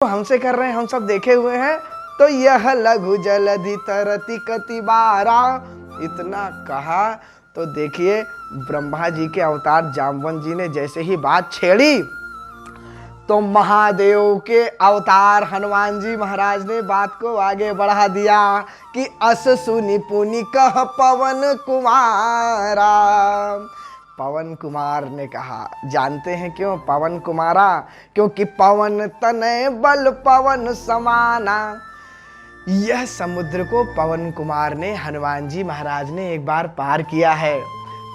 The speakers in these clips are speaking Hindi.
हमसे कर रहे हैं, हम सब देखे हुए हैं। तो यह लघु जलधि तरति कति बारा, इतना कहा तो देखिए ब्रह्मा जी के अवतार जामवंत जी ने जैसे ही बात छेड़ी तो महादेव के अवतार हनुमान जी महाराज ने बात को आगे बढ़ा दिया कि अस सुनि पुनि कह पवन कुमारा। पवन कुमार ने कहा, जानते हैं क्यों पवन कुमारा? क्योंकि पवन तनय बल पवन समाना। यह समुद्र को पवन कुमार ने हनुमान जी महाराज ने एक बार पार किया है।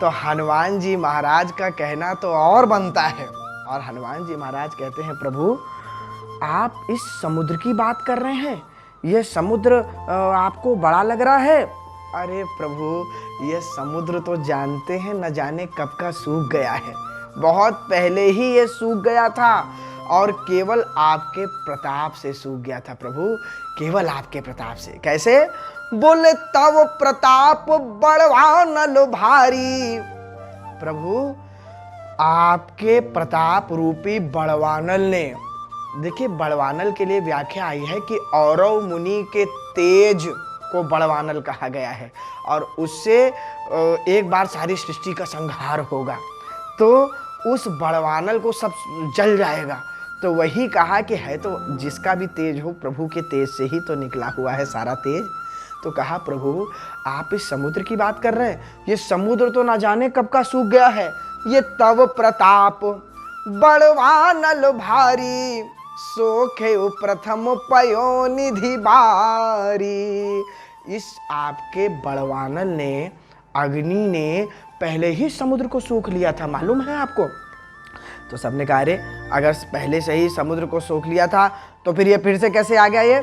तो हनुमान जी महाराज का कहना तो और बनता है। और हनुमान जी महाराज कहते हैं, प्रभु आप इस समुद्र की बात कर रहे हैं, यह समुद्र आपको बड़ा लग रहा है? अरे प्रभु यह समुद्र तो जानते हैं न जाने कब का सूख गया है, बहुत पहले ही ये सूख गया था और केवल आपके प्रताप से सूख गया था प्रभु, केवल आपके प्रताप से। कैसे? बोले तब प्रताप बड़वानल भारी। प्रभु आपके प्रताप रूपी बड़वानल ने, देखिए बड़वानल के लिए व्याख्या आई है कि औरव मुनि के तेज को बड़वानल कहा गया है और उससे एक बार सारी सृष्टि का संहार होगा तो उस बड़वानल को सब जल जाएगा। तो वही कहा कि है तो जिसका भी तेज हो प्रभु के तेज से ही तो निकला हुआ है सारा तेज। तो कहा प्रभु आप इस समुद्र की बात कर रहे हैं, ये समुद्र तो ना जाने कब का सूख गया है, ये तव प्रताप बड़वानल भारी, सोखे प्रथम पयो निधि बारी। इस आपके बड़वानल ने, अग्नि ने पहले ही समुद्र को सूख लिया था, मालूम है आपको? तो सबने कहा अरे अगर पहले से ही समुद्र को सूख लिया था तो फिर ये फिर से कैसे आ गया ये?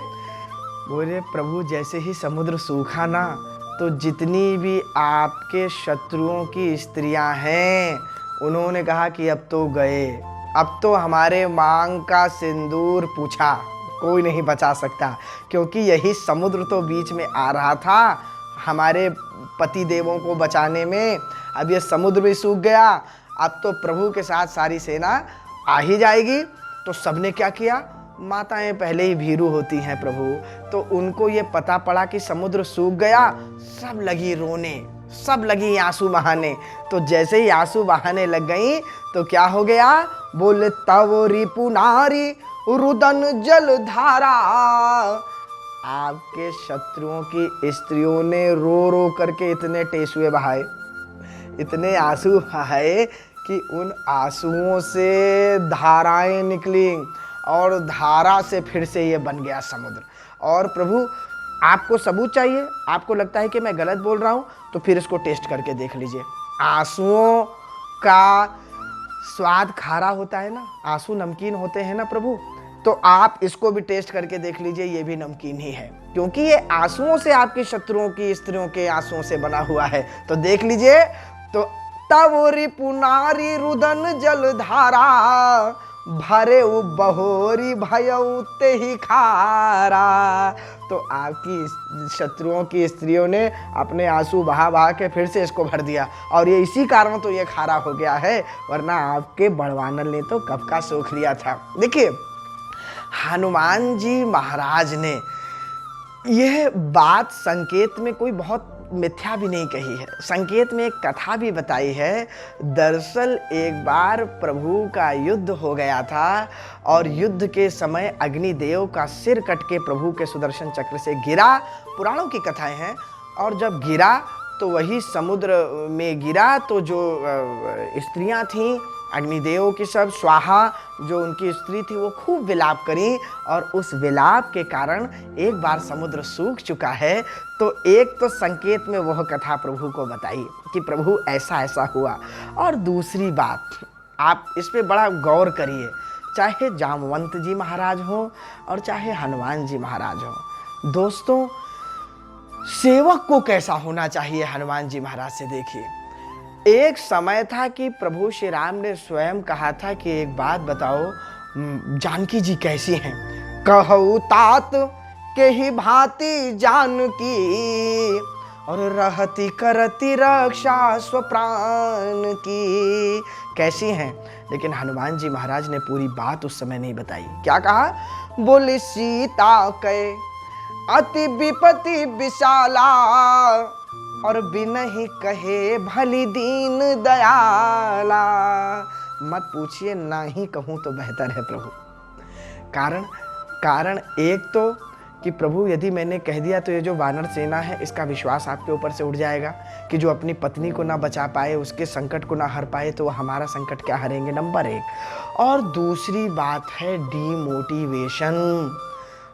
बोले प्रभु जैसे ही समुद्र सूखा ना तो जितनी भी आपके शत्रुओं की स्त्रियां हैं उन्होंने कहा कि अब तो गए, अब तो हमारे मांग का सिंदूर पूछा कोई नहीं बचा सकता, क्योंकि यही समुद्र तो बीच में आ रहा था हमारे पति देवों को बचाने में। अब ये समुद्र भी सूख गया, अब तो प्रभु के साथ सारी सेना आ ही जाएगी। तो सबने क्या किया? माताएं पहले ही भीरू होती हैं प्रभु, तो उनको ये पता पड़ा कि समुद्र सूख गया, सब लगी रोने, सब लगी आंसू बहाने। तो जैसे ही आंसू बहाने लग गई तो क्या हो गया? बोले तव रिपु नारी रुदन जल धारा। आपके शत्रुओं की स्त्रियों ने रो रो करके इतने टेसुए बहाए, इतने आंसू बहाए कि उन आंसुओं से धाराएं निकली और धारा से फिर से ये बन गया समुद्र। और प्रभु आपको सबूत चाहिए? आपको लगता है कि मैं गलत बोल रहा हूं तो फिर इसको टेस्ट करके देख लीजिए। आंसुओं का स्वाद खारा होता है ना, आंसू नमकीन होते हैं ना प्रभु, तो आप इसको भी टेस्ट करके देख लीजिए, ये भी नमकीन ही है, क्योंकि ये आंसुओं से, आपकी शत्रुओं की स्त्रियों के आंसुओं से बना हुआ है। तो देख लीजिए। तो तव रिपु नारी रुदन जल धारा, भरे बहोरी भयउ तेहि खारा। तो आपकी शत्रुओं की स्त्रियों ने अपने आंसू बहा बहा के फिर से इसको भर दिया और ये इसी कारण तो ये खारा हो गया है, वरना आपके बड़वानल ने तो कब का सूख लिया था। देखिए हनुमान जी महाराज ने यह बात संकेत में कोई बहुत मिथ्या भी नहीं कही है, संकेत में एक कथा भी बताई है। दरअसल एक बार प्रभु का युद्ध हो गया था और युद्ध के समय अग्निदेव का सिर कट के प्रभु के सुदर्शन चक्र से गिरा, पुराणों की कथाएं हैं। और जब गिरा तो वही समुद्र में गिरा, तो जो स्त्रियां थीं अग्निदेव की, सब स्वाहा जो उनकी स्त्री थी, वो खूब विलाप करी और उस विलाप के कारण एक बार समुद्र सूख चुका है। तो एक तो संकेत में वह कथा प्रभु को बताई कि प्रभु ऐसा ऐसा हुआ। और दूसरी बात आप इस पे बड़ा गौर करिए, चाहे जामवंत जी महाराज हो और चाहे हनुमान जी महाराज हो, दोस्तों सेवक को कैसा होना चाहिए हनुमान जी महाराज से देखिए। एक समय था कि प्रभु श्री राम ने स्वयं कहा था कि एक बात बताओ जानकी जी कैसी हैं? कहु तात के ही भांति जानकी, और रहती करती रक्षा स्वप्राण की। कैसी हैं? लेकिन हनुमान जी महाराज ने पूरी बात उस समय नहीं बताई। क्या कहा? बोली सीता कै अति विपति विशाला, और बिनहि कहे भली दीन दयाला। मत पूछिए, ना ही कहूँ तो बेहतर है प्रभु। कारण एक तो कि प्रभु यदि मैंने कह दिया तो ये जो वानर सेना है इसका विश्वास आपके ऊपर से उठ जाएगा कि जो अपनी पत्नी को ना बचा पाए, उसके संकट को ना हर पाए, तो वो हमारा संकट क्या हरेंगे, नंबर एक। और दूसरी बात है डीमोटिवेशन।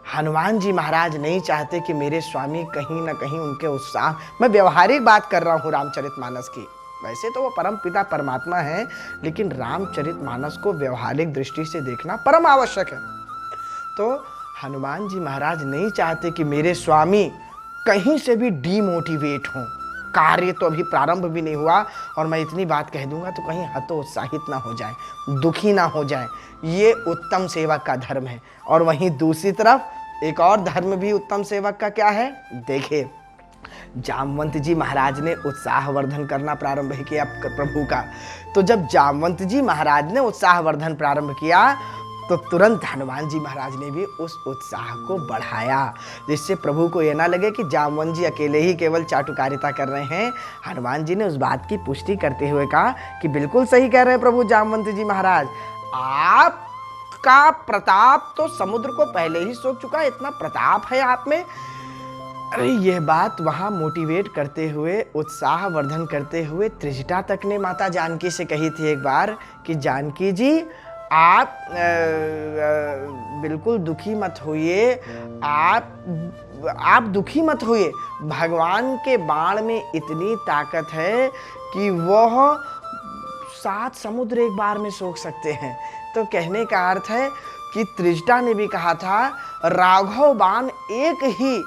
हनुमान जी महाराज नहीं चाहते कि मेरे स्वामी कहीं ना कहीं उनके उत्साह, मैं व्यवहारिक बात कर रहा हूँ रामचरितमानस की, वैसे तो वो परम पिता परमात्मा है, लेकिन रामचरितमानस को व्यवहारिक दृष्टि से देखना परम आवश्यक है। तो हनुमान जी महाराज नहीं चाहते कि मेरे स्वामी कहीं से भी डीमोटिवेट हों। कार्य तो अभी प्रारंभ भी नहीं हुआ और मैं इतनी बात कह दूंगा तो कहीं हतोत्साहित ना हो जाए, दुखी ना हो जाए। ये उत्तम सेवक का धर्म है। और वहीं दूसरी तरफ एक और धर्म भी उत्तम सेवक का क्या है, देखिए जामवंत जी महाराज ने उत्साहवर्धन करना प्रारंभ किया प्रभु का। तो जब जामवंत जी महाराज ने उत्साहवर्धन प्रारंभ किया तो तुरंत हनुमान जी महाराज ने भी उस उत्साह को बढ़ाया, जिससे प्रभु को यह ना लगे कि जामवंत जी अकेले ही केवल चाटुकारिता कर रहे हैं। हनुमान जी ने उस बात की पुष्टि करते हुए कहा कि बिल्कुल सही कह रहे हैं प्रभु जामवंत जी महाराज, आपका प्रताप तो समुद्र को पहले ही सोख चुका है, इतना प्रताप है आप में। अरे यह बात वहां मोटिवेट करते हुए, उत्साह वर्धन करते हुए त्रिजटा तक ने माता जानकी से कही थी एक बार कि जानकी जी आप बिल्कुल दुखी मत होइए, आप दुखी मत होइए। भगवान के बाण में इतनी ताकत है कि वह 7 समुद्र एक बार में सोख सकते हैं। तो कहने का अर्थ है कि त्रिजटा ने भी कहा था राघव बाण एक ही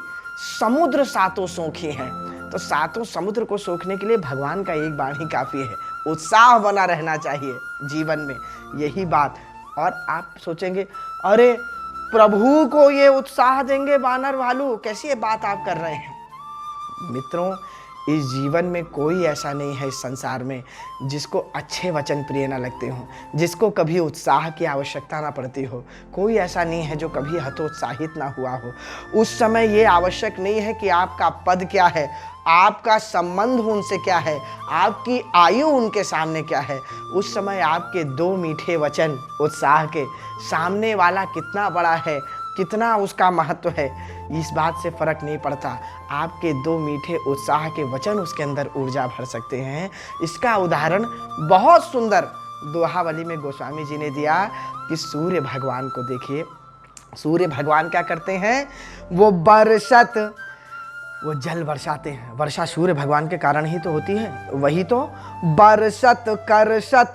समुद्र 7 सोखे हैं। तो 7 समुद्र को सोखने के लिए भगवान का एक बाण ही काफी है। उत्साह बना रहना चाहिए जीवन में, यही बात। और आप सोचेंगे अरे प्रभु को ये उत्साह देंगे वानर भालू, कैसी ये बात आप कर रहे हैं। मित्रों, इस जीवन में कोई ऐसा नहीं है इस संसार में जिसको अच्छे वचन प्रिय ना लगते हों, जिसको कभी उत्साह की आवश्यकता ना पड़ती हो। कोई ऐसा नहीं है जो कभी हतोत्साहित ना हुआ हो। उस समय ये आवश्यक नहीं है कि आपका पद क्या है, आपका संबंध उनसे क्या है, आपकी आयु उनके सामने क्या है। उस समय आपके 2 मीठे वचन उत्साह के, सामने वाला कितना बड़ा है, कितना उसका महत्व है, इस बात से फर्क नहीं पड़ता। आपके 2 मीठे उत्साह के वचन उसके अंदर ऊर्जा भर सकते हैं। इसका उदाहरण बहुत सुंदर दोहावली में गोस्वामी जी ने दिया कि सूर्य भगवान को देखिए। सूर्य भगवान क्या करते हैं, वो जल बरसाते हैं। वर्षा सूर्य भगवान के कारण ही तो होती है। वही तो बरसत करसत,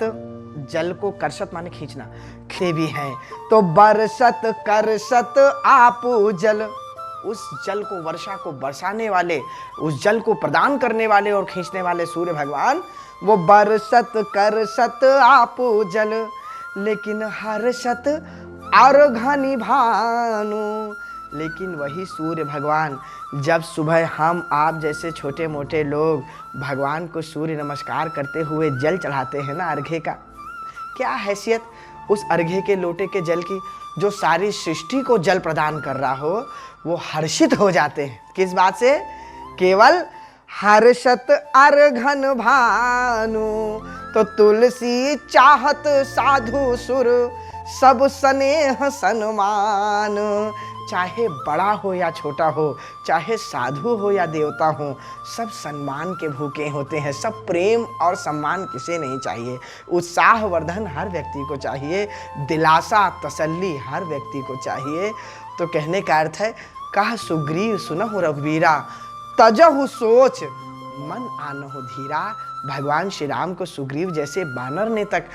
जल को करसत माने खींचना, खे भी हैं। तो बरसत करसत आप जल, उस जल को, वर्षा को बरसाने वाले, उस जल को प्रदान करने वाले और खींचने वाले सूर्य भगवान, वो बरसत करसत आप जल, लेकिन हर्षत अर्घनि भानु। लेकिन वही सूर्य भगवान जब सुबह हम आप जैसे छोटे मोटे लोग भगवान को सूर्य नमस्कार करते हुए जल चढ़ाते हैं ना, अर्घ्य का, क्या हैसियत उस अर्घ्य के लोटे के जल की। जो सारी सृष्टि को जल प्रदान कर रहा हो वो हर्षित हो जाते हैं। किस बात से, केवल हर्षत अर्घन भानु। तो तुलसी चाहत साधु सुर, सब स्नेह सन्मान। चाहे बड़ा हो या छोटा हो, चाहे साधु हो या देवता हो, सब सम्मान के भूखे होते हैं। सब प्रेम और सम्मान किसे नहीं चाहिए। उत्साहवर्धन हर व्यक्ति को चाहिए, दिलासा तसल्ली हर व्यक्ति को चाहिए। तो कहने का अर्थ है, कह सुग्रीव सुनहु रघुवीरा, तजहु सोच मन आनहु धीरा। भगवान श्री राम को सुग्रीव जैसे बानर ने तक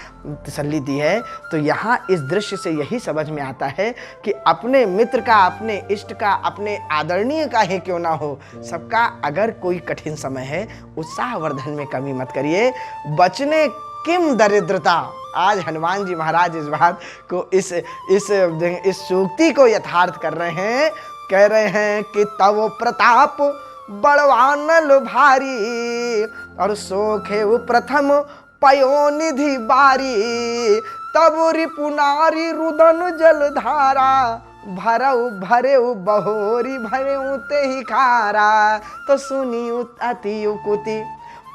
तसल्ली दी है। तो यहाँ इस दृश्य से यही समझ में आता है कि अपने मित्र का, अपने इष्ट का, अपने आदरणीय का ही क्यों ना हो, सबका अगर कोई कठिन समय है, उत्साहवर्धन में कमी मत करिए। बचने किम दरिद्रता। आज हनुमान जी महाराज इस बात को, इस सूक्ति को यथार्थ कर रहे हैं। कह रहे हैं कि तव प्रताप बड़वानल भारी, और सोखे वो प्रथम पयोनिधि बारी। तब रिपुनारी रुदन जलधारा, भरऊ भरे बहोरी भरे ते ही खारा, तो सुनी अति उकुति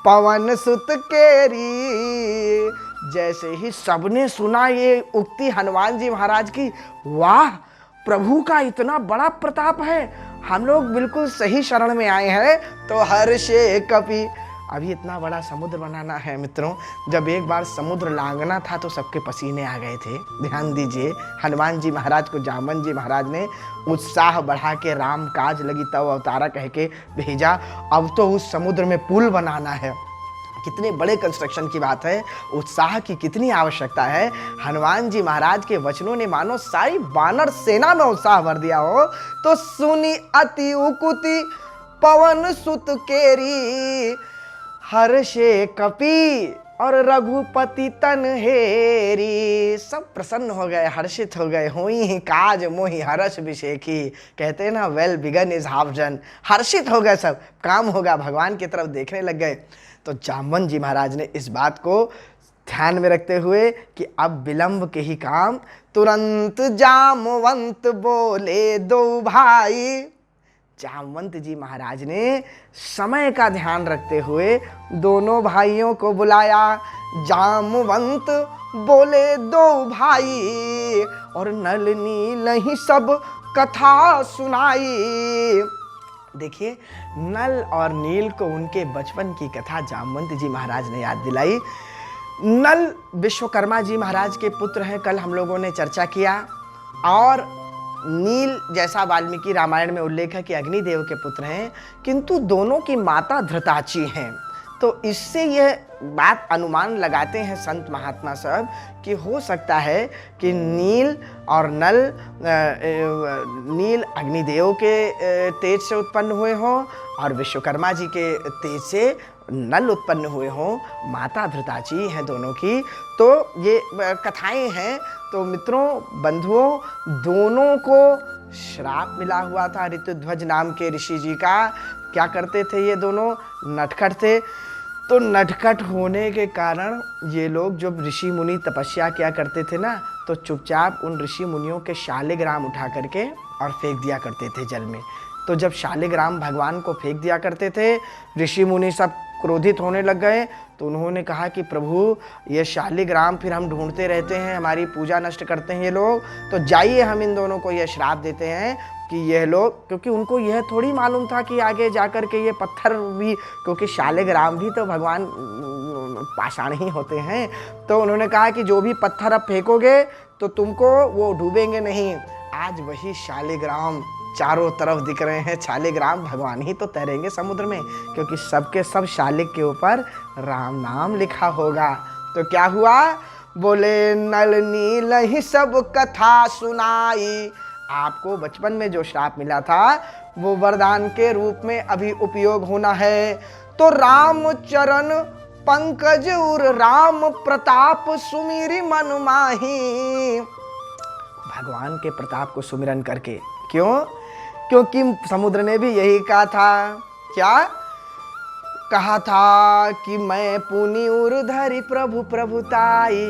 पवन सुत केरी। जैसे ही सबने सुना ये उक्ति हनुमान जी महाराज की, वाह प्रभु का इतना बड़ा प्रताप है, हम लोग बिल्कुल सही शरण में आए हैं। तो हर्षे कपि, अभी इतना बड़ा समुद्र बनाना है मित्रों, जब एक बार समुद्र लांघना था तो सबके पसीने आ गए थे। ध्यान दीजिए, हनुमान जी महाराज को जामवन जी महाराज ने उत्साह बढ़ा के राम काज लगी तब अवतारा कह के भेजा। अब तो उस समुद्र में पुल बनाना है, कितने बड़े कंस्ट्रक्शन की बात है, उत्साह की कितनी आवश्यकता है। हनुमान जी महाराज के वचनों ने मानो सारी वानर सेना में उत्साह भर दिया हो। तो सुनी अति उकुति पवन सुत केरी, हर्षे कपि और रघुपति तन हेरी। सब प्रसन्न हो गए, हर्षित हो गए। हुई काज मोहि हर्ष विषेखी, कहते हैं ना, well begun is half done. हर्षित हो गए, सब काम होगा, भगवान की तरफ देखने लग गए। तो जामवन जी महाराज ने इस बात को ध्यान में रखते हुए कि अब विलंब के ही काम, तुरंत जामवंत बोले दो भाई। जामवंत जी महाराज ने समय का ध्यान रखते हुए दोनों भाइयों को बुलाया। जामवंत बोले दो भाई और नल नील ही सब कथा सुनाई। देखिए, नल और नील को उनके बचपन की कथा जामवंत जी महाराज ने याद दिलाई। नल विश्वकर्मा जी महाराज के पुत्र हैं, कल हम लोगों ने चर्चा किया, और नील जैसा वाल्मीकि रामायण में उल्लेख है कि अग्निदेव के पुत्र हैं, किंतु दोनों की माता धृताची हैं। तो इससे यह बात अनुमान लगाते हैं संत महात्मा सब कि हो सकता है कि नील और नल, नील अग्निदेव के तेज से उत्पन्न हुए हों और विश्वकर्मा जी के तेज से नल उत्पन्न हुए हों। माता धृताची हैं दोनों की। तो ये कथाएं हैं। तो मित्रों, बंधुओं, दोनों को श्राप मिला हुआ था ऋतुध्वज नाम के ऋषि जी का। क्या करते थे ये दोनों? नटखट थे। तो नटखट होने के कारण ये लोग, जब ऋषि मुनि तपस्या किया करते थे ना, तो चुपचाप उन ऋषि मुनियों के शालिग्राम उठा करके और फेंक दिया करते थे जल में। तो जब शालिग्राम भगवान को फेंक दिया करते थे, ऋषि मुनि सब क्रोधित होने लग गए। तो उन्होंने कहा कि प्रभु, ये शालिग्राम फिर हम ढूंढते रहते हैं, हमारी पूजा नष्ट करते हैं ये लोग, तो जाइए हम इन दोनों को यह श्राप देते हैं कि यह लोग, क्योंकि उनको यह थोड़ी मालूम था कि आगे जाकर के ये पत्थर भी, क्योंकि शालिग्राम भी तो भगवान पाषाण ही होते हैं। तो उन्होंने कहा कि जो भी पत्थर अब फेंकोगे तो तुमको वो डूबेंगे नहीं। आज वही शालिग्राम चारों तरफ दिख रहे हैं। शालिग्राम भगवान ही तो तैरेंगे समुद्र में, क्योंकि सबके सब शालिग के ऊपर राम नाम लिखा होगा। तो क्या हुआ? बोले नल नील ही सब कथा सुनाई। आपको बचपन में जो श्राप मिला था वो वरदान के रूप में अभी उपयोग होना है। तो राम चरण पंकज उर राम प्रताप सुमिरी मन माही। भगवान के प्रताप को सुमिरन करके, क्यों? क्योंकि समुद्र ने भी यही कहा था। क्या कहा था? कि मैं पुनि उर्धरि प्रभु प्रभुताई,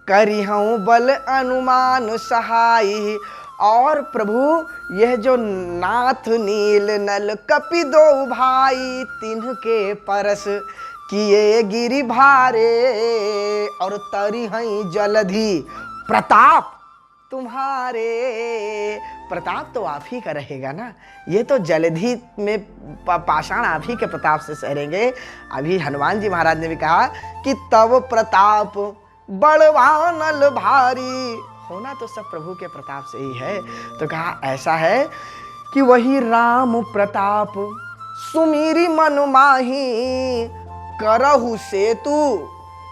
करी हूँ बल अनुमान सहाई। और प्रभु, यह जो नाथ नील नल कपि दो भाई, तिन्ह के परस किए गिरि भारे, और तरी हई जलधि प्रताप तुम्हारे। प्रताप तो आप ही का रहेगा ना, ये तो जलधि में पाषाण आप ही के प्रताप से सहरेंगे। अभी हनुमान जी महाराज ने भी कहा कि तव प्रताप बड़वानल भारी। होना तो सब प्रभु के प्रताप से ही है। तो कहा ऐसा है कि वही राम प्रताप सुमीरी मन माही, करहु सेतु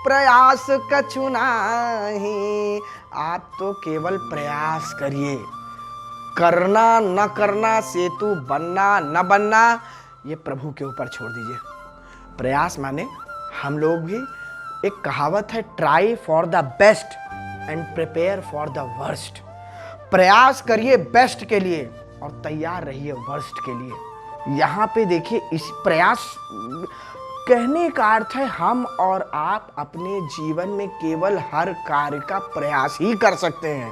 प्रयास कछु नाही। आप तो केवल प्रयास करिए, करना न करना, सेतु बनना न बनना, ये प्रभु के ऊपर छोड़ दीजिए। प्रयास माने हम लोग भी, एक कहावत है, try for the best and prepare for the worst. प्रयास करिए बेस्ट के लिए और तैयार रहिए वर्स्ट के लिए। यहाँ पे देखिए, इस प्रयास कहने का अर्थ है हम और आप अपने जीवन में केवल हर कार्य का प्रयास ही कर सकते हैं।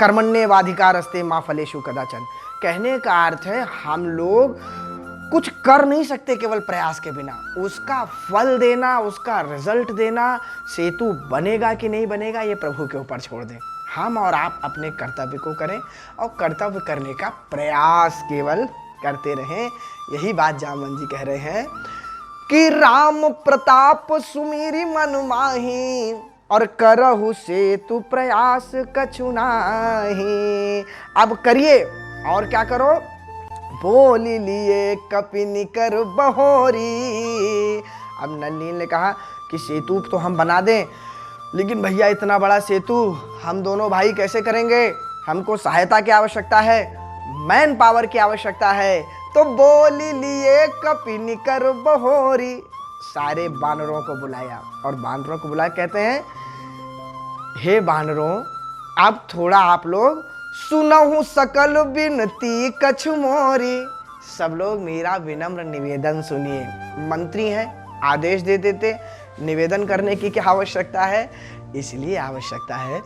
कर्मण्येवाधिकारस्ते मा फलेषु कदाचन। कहने का अर्थ है हम लोग कुछ कर नहीं सकते केवल प्रयास के बिना, उसका फल देना, उसका रिजल्ट देना, सेतु बनेगा कि नहीं बनेगा ये प्रभु के ऊपर छोड़ दें। हम और आप अपने कर्तव्य को करें और कर्तव्य करने का प्रयास केवल करते रहें। यही बात जामवंत जी कह रहे हैं कि राम प्रताप सुमीरी मन माही और करहु सेतु प्रयास कछु नाही। अब करिए और क्या करो, बोल लिए कपिन कर बहोरी। अब नलिनी ने कहा कि सेतु तो हम बना दें, लेकिन भैया इतना बड़ा सेतु हम दोनों भाई कैसे करेंगे, हमको सहायता की आवश्यकता है, मैन पावर की आवश्यकता है। तो बोल लिए कपिन कर बहोरी। सारे बानरों को बुलाया और बानरों को बुला कहते हैं, हे बानरों, अब थोड़ा आप लोग सुनहु सकल बिनती कछु मोरी। सब लोग मेरा विनम्र निवेदन सुनिए। मंत्री हैं, आदेश दे देते, निवेदन करने की क्या आवश्यकता है, इसलिए आवश्यकता है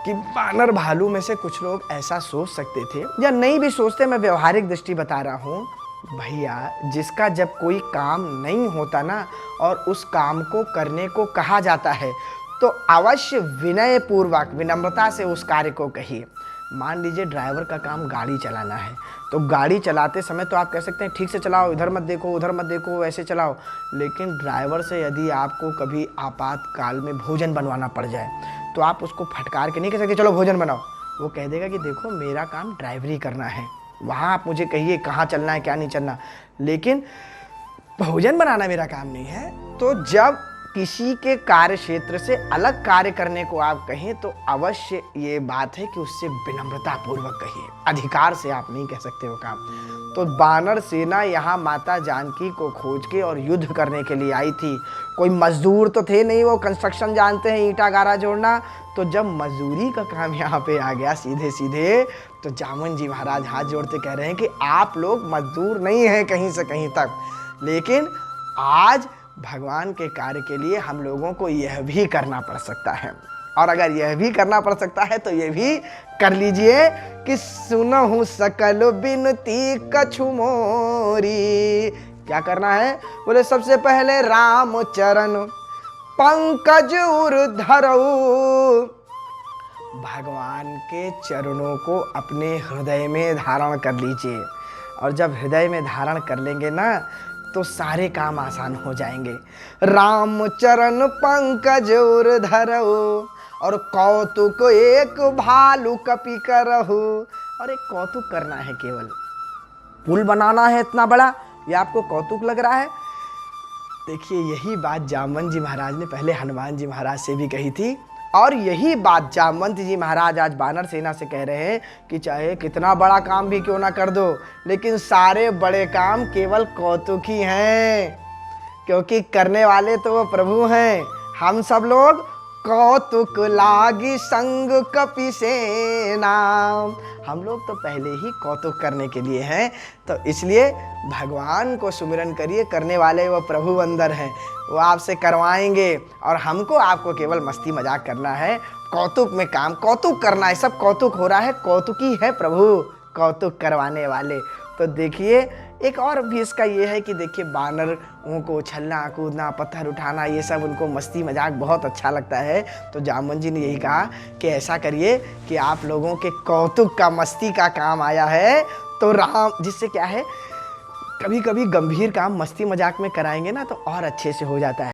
कि बानर भालू में से कुछ लोग ऐसा सोच सकते थे या नहीं भी सोचते। मैं व्यवहारिक दृष्टि बता रहा हूँ भैया, जिसका जब कोई काम नहीं होता ना और उस काम को करने को कहा जाता है तो अवश्य विनय पूर्वक विनम्रता से उस कार्य को कहिए। मान लीजिए ड्राइवर का काम गाड़ी चलाना है, तो गाड़ी चलाते समय तो आप कह सकते हैं ठीक से चलाओ, इधर मत देखो उधर मत देखो, ऐसे चलाओ। लेकिन ड्राइवर से यदि आपको कभी आपातकाल में भोजन बनवाना पड़ जाए तो आप उसको फटकार के नहीं कह सकते चलो भोजन बनाओ। वो कह देगा कि देखो मेरा काम ड्राइवरी करना है, वहाँ आप मुझे कहिए कहाँ चलना है क्या नहीं चलना, लेकिन भोजन बनाना मेरा काम नहीं है। तो जब किसी के कार्य क्षेत्र से अलग कार्य करने को आप कहें तो अवश्य ये बात है कि उससे विनम्रता पूर्वक कहिए, अधिकार से आप नहीं कह सकते वो काम। तो बानर सेना यहाँ माता जानकी को खोज के और युद्ध करने के लिए आई थी। कोई मजदूर तो थे नहीं, वो कंस्ट्रक्शन जानते हैं, ईंटा गारा जोड़ना। तो जब मजदूरी का काम यहाँ पे आ गया सीधे सीधे, तो जामवंत जी महाराज हाथ जोड़ते कह रहे हैं कि आप लोग मजदूर नहीं हैं कहीं से कहीं तक, लेकिन आज भगवान के कार्य के लिए हम लोगों को यह भी करना पड़ सकता है। और अगर यह भी करना पड़ सकता है तो यह भी कर लीजिए कि सुनहु सकल बिनती कछु मोरी। क्या करना है, बोले सबसे पहले राम चरण पंकज उर धरऊ। भगवान के चरणों को अपने हृदय में धारण कर लीजिए, और जब हृदय में धारण कर लेंगे ना तो सारे काम आसान हो जाएंगे। राम चरण पंकज उर धरऊ और कौतुक एक भालू कपि करहु। और एक कौतुक करना है, केवल पुल बनाना है इतना बड़ा, ये आपको कौतुक लग रहा है। देखिए यही बात जामवंत जी महाराज ने पहले हनुमान जी महाराज से भी कही थी, और यही बात जामवंत जी महाराज आज बानर सेना से कह रहे हैं कि चाहे कितना बड़ा काम भी क्यों ना कर दो, लेकिन सारे बड़े काम केवल कौतुक ही हैं, क्योंकि करने वाले तो वो प्रभु हैं। हम सब लोग कौतुक लागी संग कपि सेना, हम लोग तो पहले ही कौतुक करने के लिए हैं। तो इसलिए भगवान को सुमिरन करिए, करने वाले वो प्रभु अंदर हैं, वो आपसे करवाएंगे, और हमको आपको केवल मस्ती मजाक करना है, कौतुक में काम, कौतुक करना है। सब कौतुक हो रहा है, कौतुकी है प्रभु, कौतुक करवाने वाले। तो देखिए एक और भी इसका ये है कि देखिए बानरों को उछलना कूदना पत्थर उठाना ये सब उनको मस्ती मजाक बहुत अच्छा लगता है। तो जामवंत जी ने यही कहा कि ऐसा करिए कि आप लोगों के कौतुक का मस्ती का काम आया है, तो राम जिससे क्या है कभी कभी गंभीर काम मस्ती मजाक में कराएंगे ना तो और अच्छे से हो जाता है।